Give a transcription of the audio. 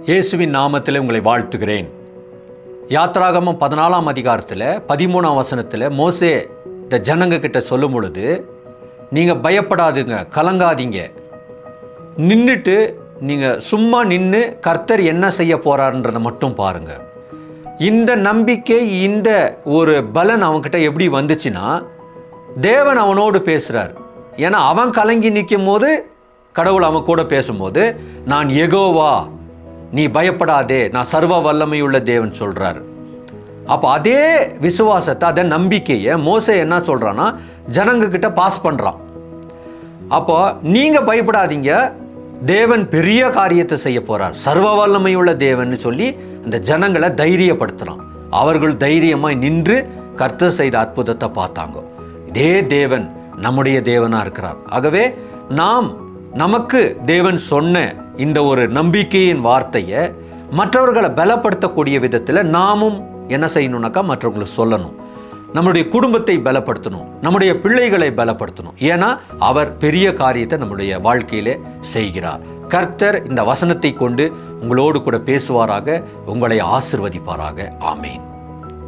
இயேசுவின் நாமத்தில் உங்களை வாழ்த்துகிறேன். யாத்ராகமம் 14ஆம் அதிகாரத்தில் 13ஆம் வசனத்தில் மோசே இந்த ஜனங்க கிட்ட சொல்லும் பொழுது, நீங்கள் பயப்படாதுங்க, கலங்காதீங்க, நின்றுட்டு நீங்கள் சும்மா நின்று கர்த்தர் என்ன செய்ய போறாருன்றதை மட்டும் பாருங்க. இந்த நம்பிக்கை, இந்த ஒரு பலன் அவன்கிட்ட எப்படி வந்துச்சுன்னா, தேவன் அவனோடு பேசுகிறார். ஏன்னா அவன் கலங்கி நிற்கும் போது கடவுள் அவன் கூட பேசும்போது, நான் யெகோவா, நீ பயப்படாதே, நான் சர்வ வல்லமையுள்ள தேவன் சொல்றார். அப்போ அதே விசுவாசத்தை, அதே நம்பிக்கையை மோசே என்ன சொல்றான்னா ஜனங்க கிட்ட பாஸ் பண்றான். அப்போ நீங்க பயப்படாதீங்க, தேவன் பெரிய காரியத்தை செய்ய போறார், சர்வ வல்லமையுள்ள தேவன் சொல்லி அந்த ஜனங்களை தைரியப்படுத்துறான். அவர்கள் தைரியமாய் நின்று கர்த்தர் செய்த அற்புதத்தை பார்த்தாங்க. இதே தேவன் நம்முடைய தேவனா இருக்கிறார். ஆகவே நமக்கு தேவன் சொன்ன இந்த ஒரு நம்பிக்கையின் வார்த்தையை மற்றவர்களை பலப்படுத்தக்கூடிய விதத்தில் நாமும் என்ன செய்யணும்னாக்கா மற்றவங்களுக்கு சொல்லணும். நம்முடைய குடும்பத்தை பலப்படுத்தணும், நம்முடைய பிள்ளைகளை பலப்படுத்தணும். ஏன்னா அவர் பெரிய காரியத்தை நம்முடைய வாழ்க்கையிலே செய்கிறார். கர்த்தர் இந்த வசனத்தை கொண்டு உங்களோடு கூட பேசுவாராக, உங்களை ஆசிர்வதிப்பாராக. ஆமேன்.